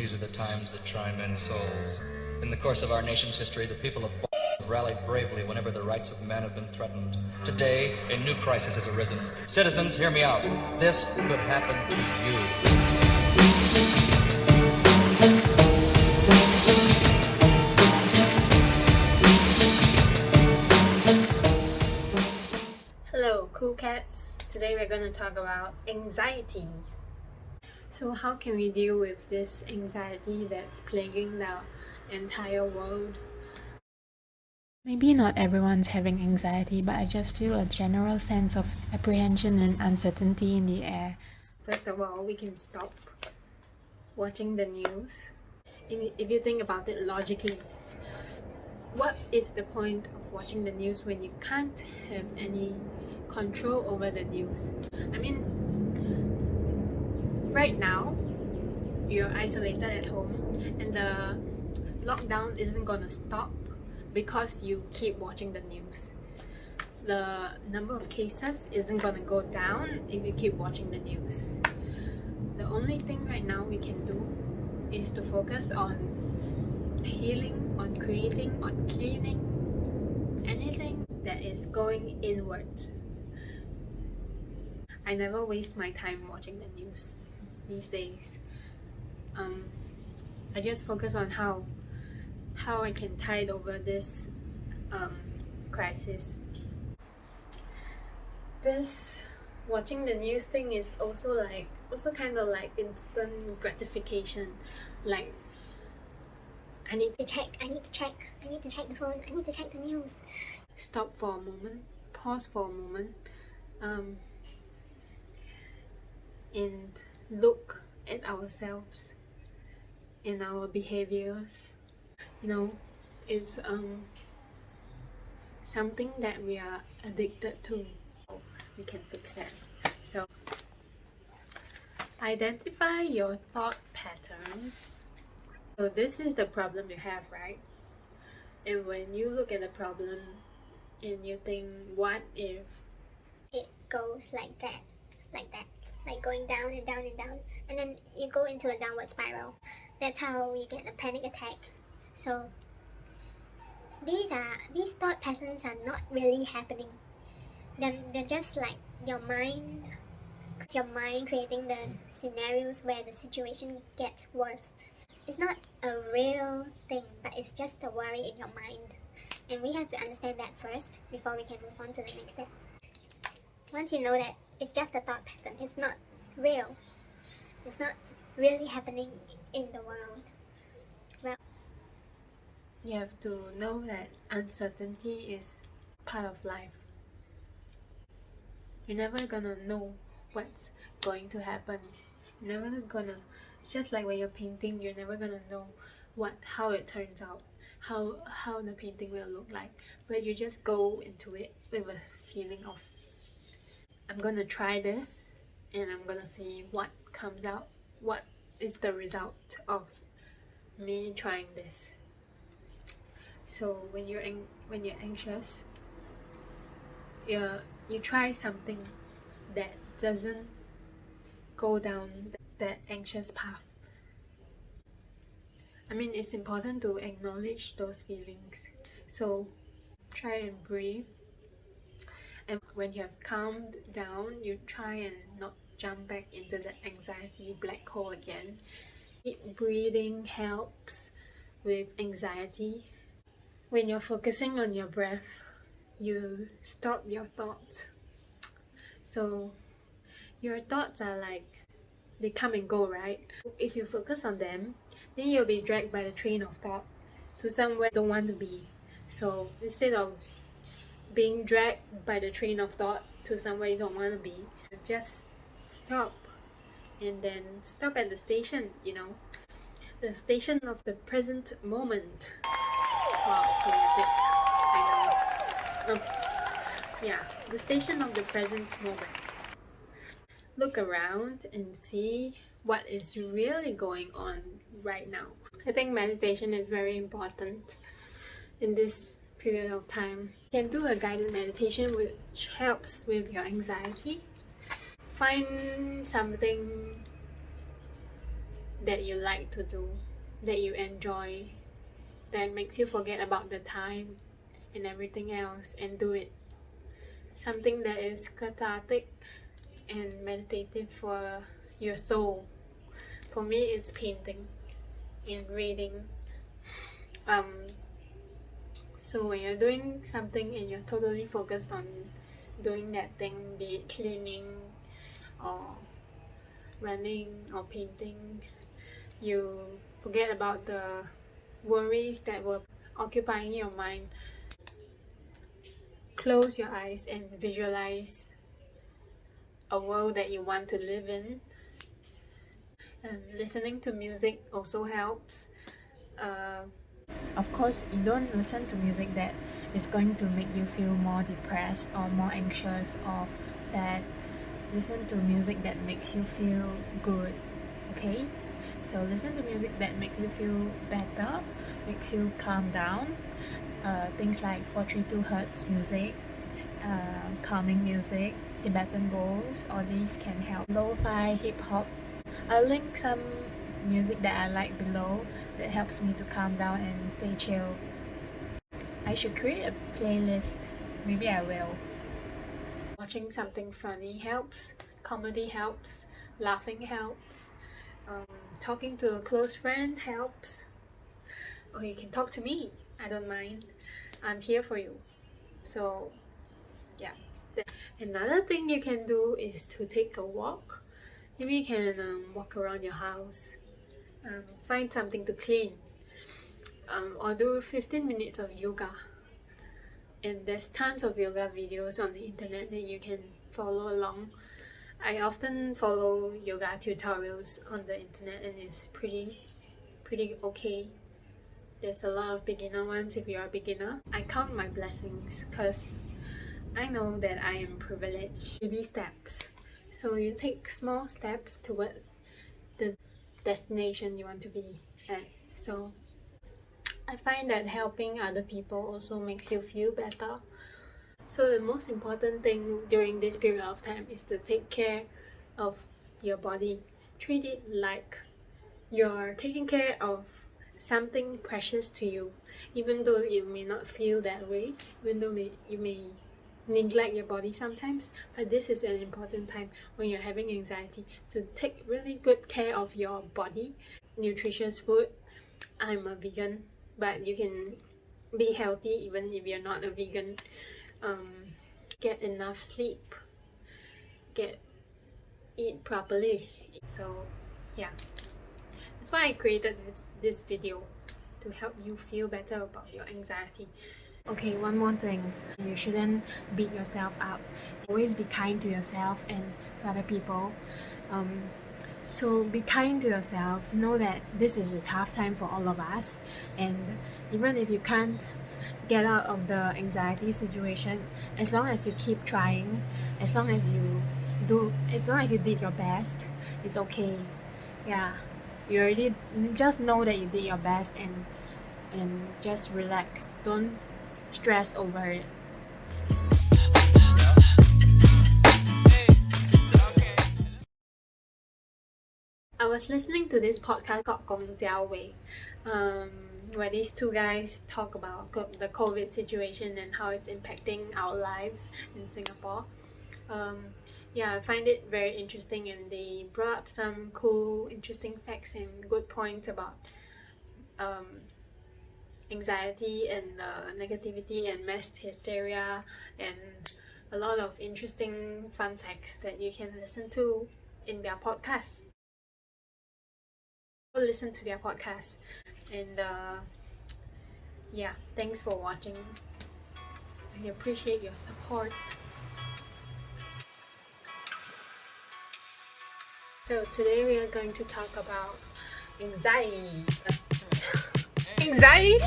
These are the times that try men's souls. In the course of our nation's history, the people of have rallied bravely whenever the rights of man have been threatened. Today, a new crisis has arisen. Citizens, hear me out. This could happen to you. Hello, cool cats. Today we're going to talk about anxiety. So how can we deal with this anxiety that's plaguing the entire world? Maybe not everyone's having anxiety, but I just feel a general sense of apprehension and uncertainty in the air. First of all, we can stop watching the news. If you think about it logically, what is the point of watching the news when you can't have any control over the news? I mean, right now, you're isolated at home and the lockdown isn't gonna stop because you keep watching the news. The number of cases isn't gonna go down if you keep watching the news. The only thing right now we can do is to focus on healing, on creating, on cleaning, anything that is going inward. I never waste my time watching the news these days. I just focus on how I can tide over this crisis. This watching the news thing is also kind of like instant gratification. Like, I need to check the phone, I need to check the news. Stop for a moment, pause for a moment, and look at ourselves and our behaviors. You know, it's something that we are addicted to. We can fix that. So identify your thought patterns. So this is the problem you have, right? And when you look at the problem and you think, what if it goes like that, like going down and down and down, and then you go into a downward spiral. That's how you get a panic attack. So these thought patterns are not really happening. They're just like your mind creating the scenarios where the situation gets worse. It's not a real thing, but it's just a worry in your mind. And we have to understand that first before we can move on to the next step. Once you know that it's just a thought pattern, it's not real, it's not really happening in the world, well, you have to know that uncertainty is part of life. You're never gonna know what's going to happen. You're never gonna, it's just like when you're painting, you're never gonna know how it turns out, how the painting will look like. But you just go into it with a feeling of, I'm gonna try this and I'm gonna see what comes out, what is the result of me trying this. So when you're anxious, you try something that doesn't go down that anxious path. I mean, it's important to acknowledge those feelings. So try and breathe. And when you have calmed down, you try and not jump back into the anxiety black hole again. Deep breathing helps with anxiety. When you're focusing on your breath, you stop your thoughts. So your thoughts are like, they come and go, right? If you focus on them, then you'll be dragged by the train of thought to somewhere you don't want to be. So instead of being dragged by the train of thought to somewhere you don't want to be, just stop, and then stop at the station, the station of the present moment. Wow, dramatic, I know. Yeah, the station of the present moment. Look around and see what is really going on right now. I think meditation is very important in this period of time. You can do a guided meditation which helps with your anxiety. Find something that you like to do, that you enjoy, that makes you forget about the time and everything else, and do it. Something that is cathartic and meditative for your soul. For me, it's painting and reading. So when you're doing something and you're totally focused on doing that thing, be it cleaning or running or painting, you forget about the worries that were occupying your mind. Close your eyes and visualize a world that you want to live in. And listening to music also helps. Of course, you don't listen to music that is going to make you feel more depressed or more anxious or sad. Listen to music that makes you feel good, okay? So listen to music that makes you feel better, makes you calm down. Things like 432 Hertz music, calming music, Tibetan bowls, all these can help. Lo-fi, hip-hop. I'll link some music that I like below that helps me to calm down and stay chill. I should create a playlist. Maybe I will. Watching something funny helps, comedy helps, laughing helps, talking to a close friend helps. Or you can talk to me, I don't mind. I'm here for you. So yeah. Another thing you can do is to take a walk. Maybe you can walk around your house, find something to clean, or do 15 minutes of yoga. And there's tons of yoga videos on the internet that you can follow along. I often follow yoga tutorials on the internet and it's pretty okay. There's a lot of beginner ones if you're a beginner. I count my blessings because I know that I am privileged. Baby steps. So you take small steps towards the destination you want to be at. So I find that helping other people also makes you feel better. So the most important thing during this period of time is to take care of your body. Treat it like you're taking care of something precious to you, even though you may not feel that way, even though you may neglect your body sometimes. But this is an important time when you're having anxiety to take really good care of your body. Nutritious food. I'm a vegan, but you can be healthy even if you're not a vegan. Get enough sleep, eat properly. So yeah, that's why I created this video, to help you feel better about your anxiety. Okay, one more thing. You shouldn't beat yourself up. Always be kind to yourself and to other people. So be kind to yourself. Know that this is a tough time for all of us, and even if you can't get out of the anxiety situation, as long as you keep trying, as long as you did your best, it's okay. Yeah, you already just know that you did your best, and just relax. Don't stress over it. I was listening to this podcast called Gong Jiao Wei, where these two guys talk about the COVID situation and how it's impacting our lives in Singapore. Yeah, I find it very interesting, and they brought up some cool, interesting facts and good points about anxiety and negativity and mass hysteria, and a lot of interesting fun facts that you can listen to in their podcast. Listen to their podcast, and yeah, thanks for watching. I appreciate your support. So today we are going to talk about anxiety. Anxiety?